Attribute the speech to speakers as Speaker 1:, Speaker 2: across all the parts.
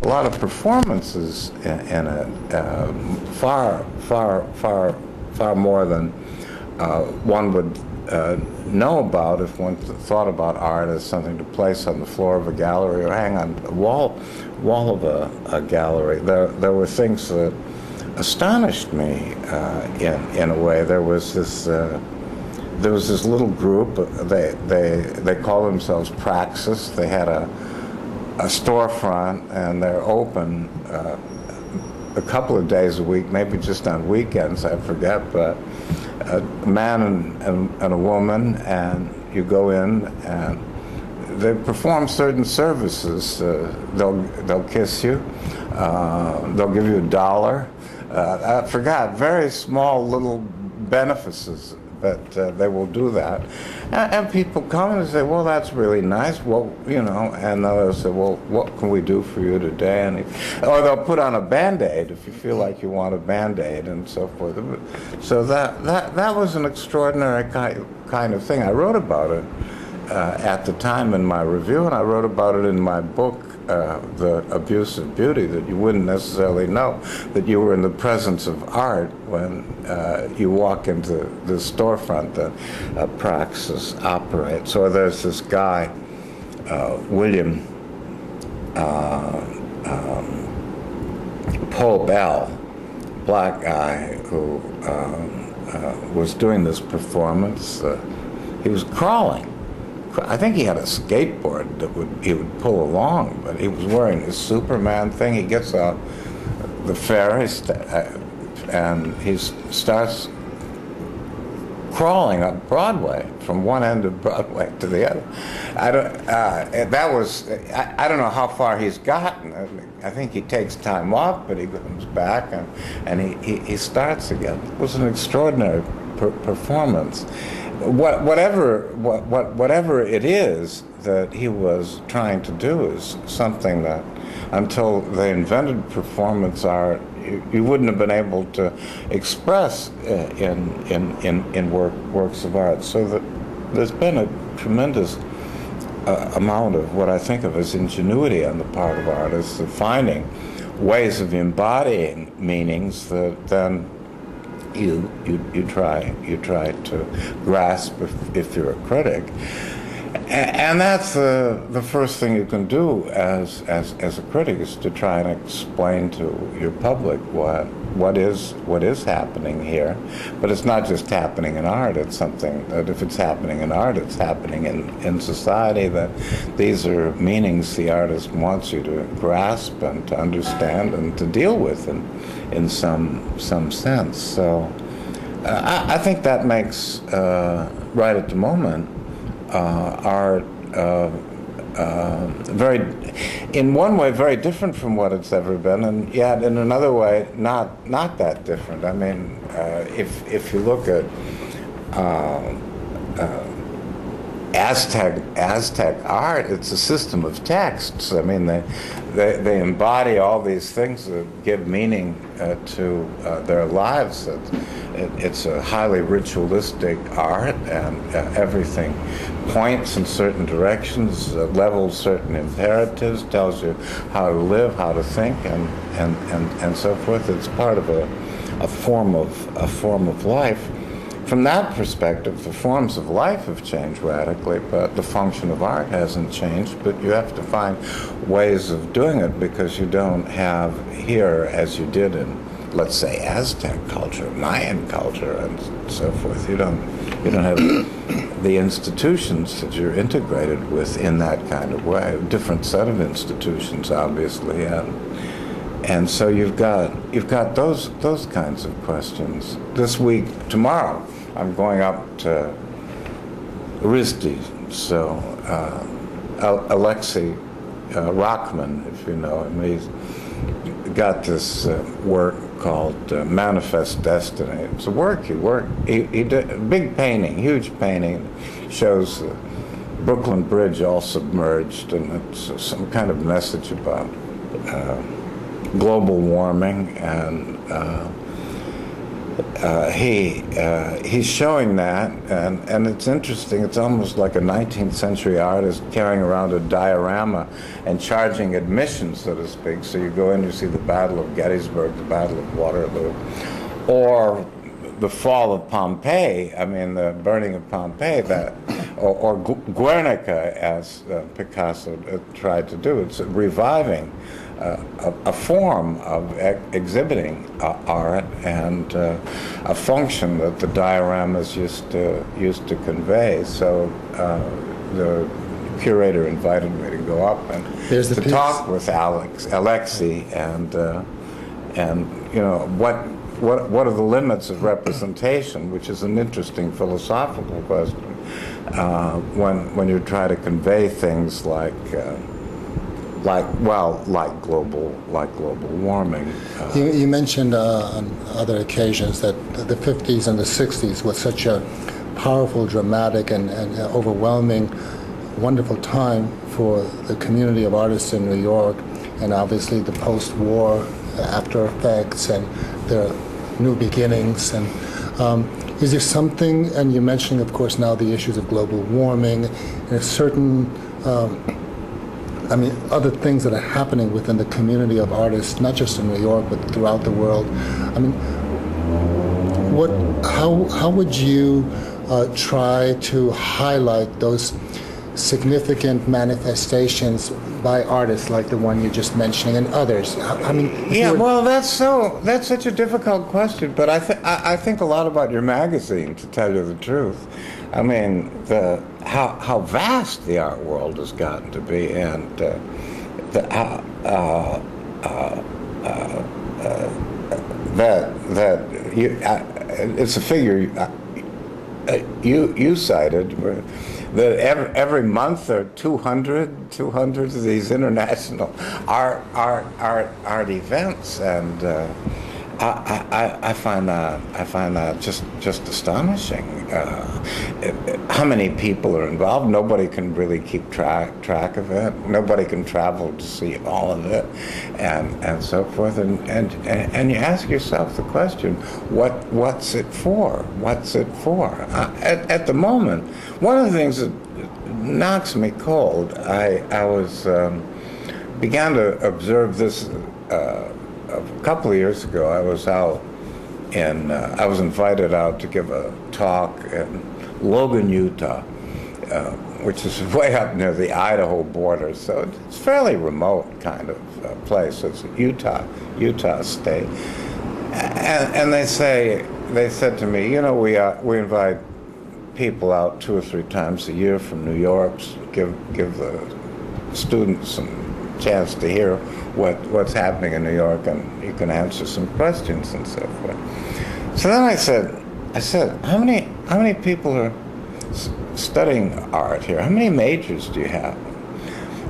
Speaker 1: a lot of performances in it, far more than one would know about if one thought about art as something to place on the floor of a gallery or hang on the wall of a gallery. There were things that astonished me in a way. There was this little group. They call themselves Praxis. They had a storefront, and they're open a couple of days a week, maybe just on weekends, I forget, but a man and a woman, and you go in and they perform certain services. They'll kiss you, they'll give you $1. I forgot, very small little benefices, but they will do that. And people come and say, well, that's really nice. Well, and they'll say, well, what can we do for you today? Or they'll put on a Band-Aid if you feel like you want a Band-Aid and so forth. So that was an extraordinary kind of thing. I wrote about it at the time in my review, and I wrote about it in my book, The Abuse of Beauty, that you wouldn't necessarily know that you were in the presence of art when you walk into the storefront that Praxis operates. So there's this guy, William Poe Bell, black guy, who was doing this performance. He was crawling. I think he had a skateboard that he would pull along, but he was wearing his Superman thing. He gets out the ferry and he starts crawling up Broadway from one end of Broadway to the other. I don't know how far he's gotten. I think he takes time off, but he comes back and he starts again. It was an extraordinary performance. Whatever it is that he was trying to do is something that, until they invented performance art, you wouldn't have been able to express in works of art. So that there's been a tremendous amount of what I think of as ingenuity on the part of artists, of finding ways of embodying meanings that then you try to grasp if you're a critic, and that's the first thing you can do as a critic, is to try and explain to your public what is happening here. But it's not just happening in art. It's something that, if it's happening in art, it's happening in society. That these are meanings the artist wants you to grasp and to understand and to deal with in some sense. So I think that makes right at the moment art very, in one way, very different from what it's ever been, and yet in another way, not that different. I mean, if you look at Aztec art, it's a system of texts. I mean, they embody all these things that give meaning to their lives. It's a highly ritualistic art, and everything points in certain directions, levels certain imperatives, tells you how to live, how to think, and so forth. It's part of a form of life. From that perspective, the forms of life have changed radically, but the function of art hasn't changed. But you have to find ways of doing it, because you don't have here, as you did in, let's say, Aztec culture, Mayan culture, and so forth. You don't have the institutions that you're integrated with in that kind of way. A different set of institutions, obviously, and so you've got those kinds of questions. This week, tomorrow, I'm going up to Rizdi, so Alexei Rachman, if you know him, he's got this work called Manifest Destiny. It's a work he did, a big painting, huge painting, shows the Brooklyn Bridge all submerged, and it's some kind of message about global warming, and he's showing that, and it's interesting. It's almost like a 19th century artist carrying around a diorama and charging admission, so to speak. So you go in, you see the Battle of Gettysburg, the Battle of Waterloo, or the fall of Pompeii. I mean, the burning of Pompeii, or Guernica, as Picasso tried to do. It's reviving a form of exhibiting art and a function that the dioramas used to convey. So the curator invited me to go up and to talk with Alexei and you know what are the limits of representation, which is an interesting philosophical question when you try to convey things like global warming.
Speaker 2: You mentioned on other occasions that the 50s and the 60s was such a powerful, dramatic, and overwhelming, wonderful time for the community of artists in New York, and obviously the post-war after effects and the new beginnings. And is there something, and you're mentioning, of course, now the issues of global warming, and a certain other things that are happening within the community of artists, not just in New York, but throughout the world. I mean, how would you try to highlight those significant manifestations by artists like the one you're just mentioning and others?
Speaker 1: Well, that's such a difficult question, but I think a lot about your magazine, to tell you the truth. I mean, how vast the art world has gotten to be, and it's a figure you cited, that every month there are 200 of these international art events, and I find that just astonishing. How many people are involved? Nobody can really keep track of it. Nobody can travel to see all of it, and so forth. And you ask yourself the question, what's it for? What's it for? At the moment, one of the things that knocks me cold, I began to observe this. A couple of years ago, I was I was invited out to give a talk in Logan, Utah, which is way up near the Idaho border. So it's fairly remote kind of place. It's Utah State. And they said to me, you know, we invite people out 2 or 3 times a year from New York, give the students some chance to hear what's happening in New York, and you can answer some questions and so forth. So then I said, how many people are studying art here? How many majors do you have?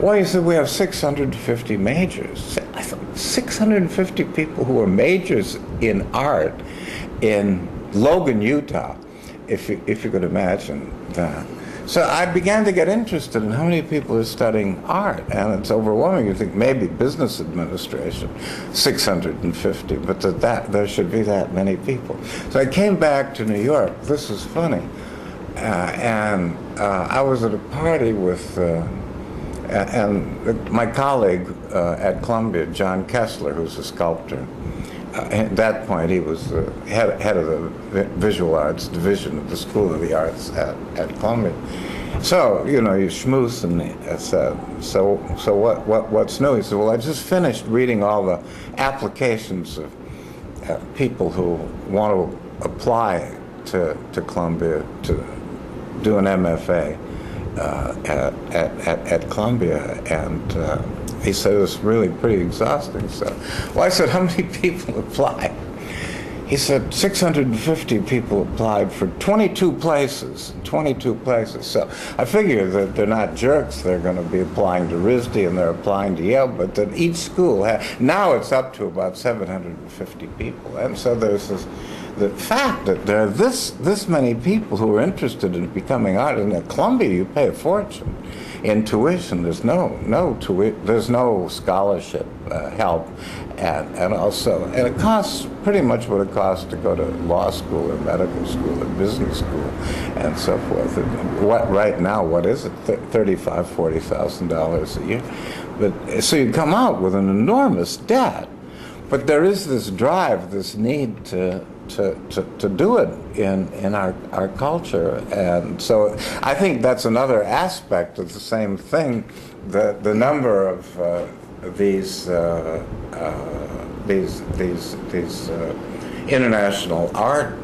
Speaker 1: Well, he said, we have 650 majors. I thought, 650 people who are majors in art in Logan, Utah, if you could imagine that. So I began to get interested in how many people are studying art, and it's overwhelming. You think maybe business administration, 650, but there should be that many people. So I came back to New York. This is funny, and I was at a party with and my colleague at Columbia, John Kessler, who's a sculptor. At that point, he was head of the visual arts division of the School of the Arts at Columbia. So, you know, you schmooze, and I said, so what's new? He said, well, I just finished reading all the applications of people who want to apply to Columbia to do an MFA at Columbia, and he said it was really pretty exhausting. So, well, I said, how many people applied? He said 650 people applied for 22 places. So I figure that they're not jerks. They're going to be applying to RISD and they're applying to Yale, but that each school now it's up to about 750 people. And so there's the fact that there are this many people who are interested in becoming artists. And at Columbia, you pay a fortune. intuition. There's there's no scholarship help, and it costs pretty much what it costs to go to law school or medical school or business school, and so forth. What is it? $35,000-$40,000 a year. But so you come out with an enormous debt. But there is this drive, this need to do it in our culture, and so I think that's another aspect of the same thing. The number of these international art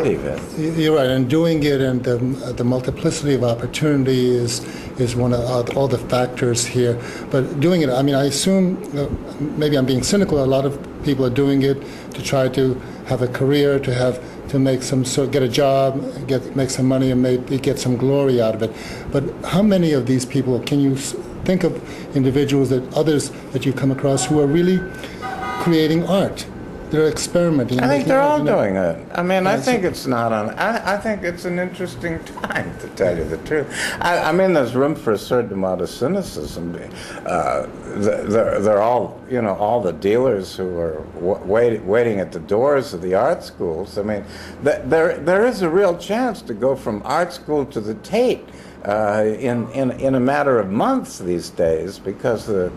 Speaker 1: events.
Speaker 2: You're right, and doing it and the multiplicity of opportunity is one of all the factors here. But doing it, I mean, I assume, maybe I'm being cynical, a lot of people are doing it to try to have a career, to make get a job, make some money, and maybe get some glory out of it. But how many of these people, can you think of individuals others that you come across who are really creating art? They're experimenting.
Speaker 1: I think they're all doing it. I mean, I think it's not I think it's an interesting time, to tell you the truth. I mean, there's room for a certain amount of cynicism. They're all, all the dealers who are waiting at the doors of the art schools. I mean, there is a real chance to go from art school to the Tate in a matter of months these days, because the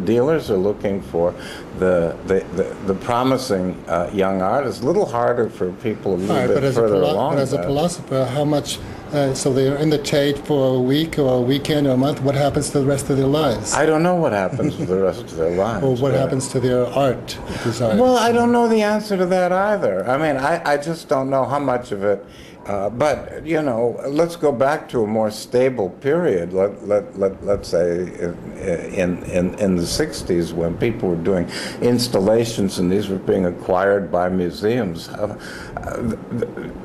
Speaker 1: dealers are looking for the promising young artists. A little harder for people a little bit further along.
Speaker 2: But as a philosopher, how much? So they're in the Tate for a week or a weekend or a month. What happens to the rest of their lives?
Speaker 1: I don't know what happens to the rest of their lives.
Speaker 2: Or what happens to their art desires?
Speaker 1: Well, I don't know the answer to that either. I mean, I just don't know how much of it. But let's go back to a more stable period. Let's say in the '60s, when people were doing installations and these were being acquired by museums.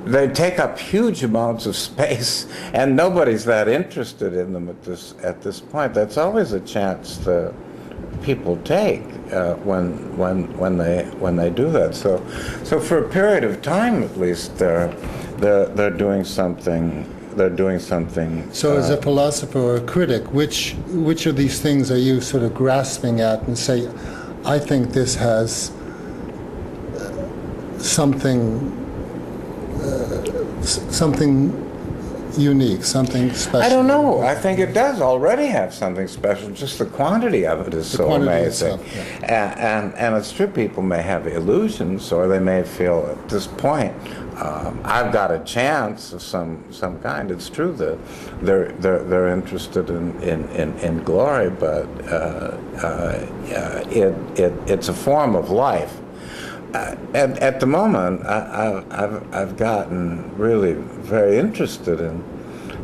Speaker 1: They take up huge amounts of space, and nobody's that interested in them at this point. That's always a chance that people take when they do that. So for a period of time, at least, they're doing something. They're doing something.
Speaker 2: So, as a philosopher or a critic, which of these things are you sort of grasping at and say, I think this has something unique, something special?
Speaker 1: I don't know. I think it does already have something special. Just the quantity of it is so amazing.
Speaker 2: Itself, yeah.
Speaker 1: And it's true, people may have illusions, or they may feel at this point, I've got a chance of some kind. It's true that they're interested in glory, but it's a form of life. At the moment, I've gotten really very interested in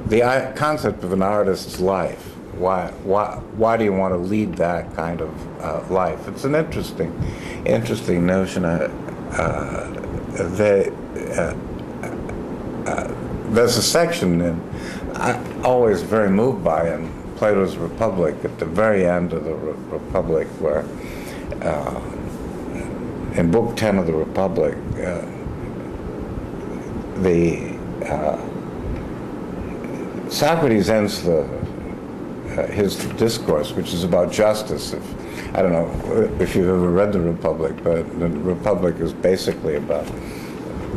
Speaker 1: the concept of an artist's life. Why do you want to lead that kind of life? It's an interesting notion. There's a section I'm always very moved by in Plato's Republic, at the very end of the Republic, where in Book 10 of the Republic, Socrates ends his discourse, which is about justice. I don't know if you've ever read the Republic, but the Republic is basically about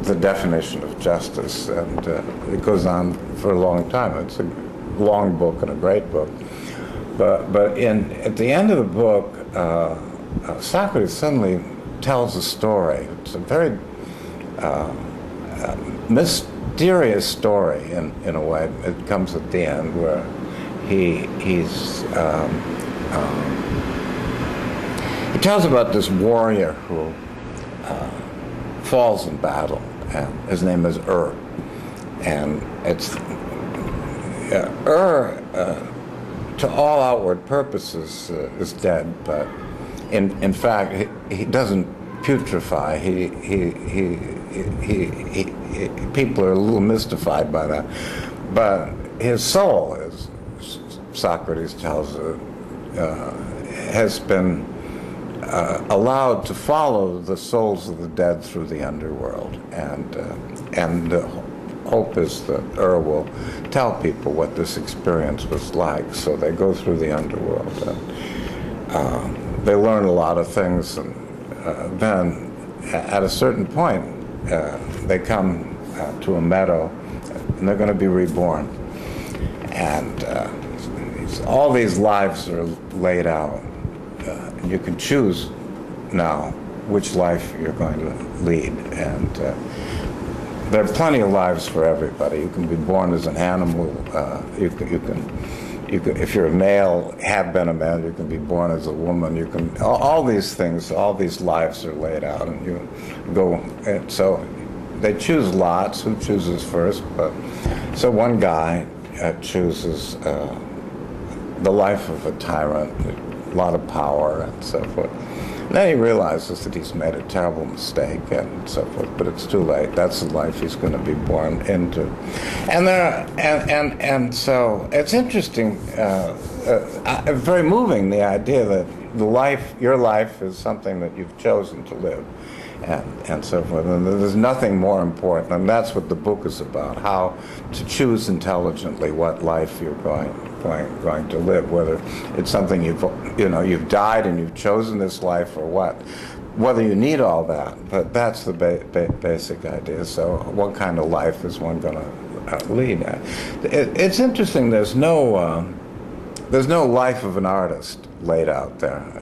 Speaker 1: the definition of justice, and it goes on for a long time. It's a long book and a great book. But at the end of the book, Socrates suddenly tells a story. It's a very mysterious story in a way. It comes at the end where he tells about this warrior who falls in battle, and his name is and it's to all outward purposes is dead, but in fact he doesn't putrefy. People are a little mystified by that, but his soul, as Socrates tells it, has been allowed to follow the souls of the dead through the underworld, and hope is that will tell people what this experience was like. So they go through the underworld, and they learn a lot of things, and then at a certain point they come to a meadow, and they're going to be reborn. And all these lives are laid out. And you can choose now which life you're going to lead. And there are plenty of lives for everybody. You can be born as an animal. You can, if you're a male, have been a man, you can be born as a woman. You can, all these things, all these lives are laid out, and you go. And so they choose lots. Who chooses first? But so one guy chooses the life of a tyrant, a lot of power, and so forth. And then he realizes that he's made a terrible mistake, and so forth. But it's too late. That's the life he's going to be born into. And so it's interesting, very moving, the idea that your life is something that you've chosen to live. And so forth. And there's nothing more important, and that's what the book is about: how to choose intelligently what life you're going to live. Whether it's something you've died and you've chosen this life, or what. Whether you need all that, but that's the basic idea. So, what kind of life is one going to lead? It's interesting. There's no life of an artist laid out there.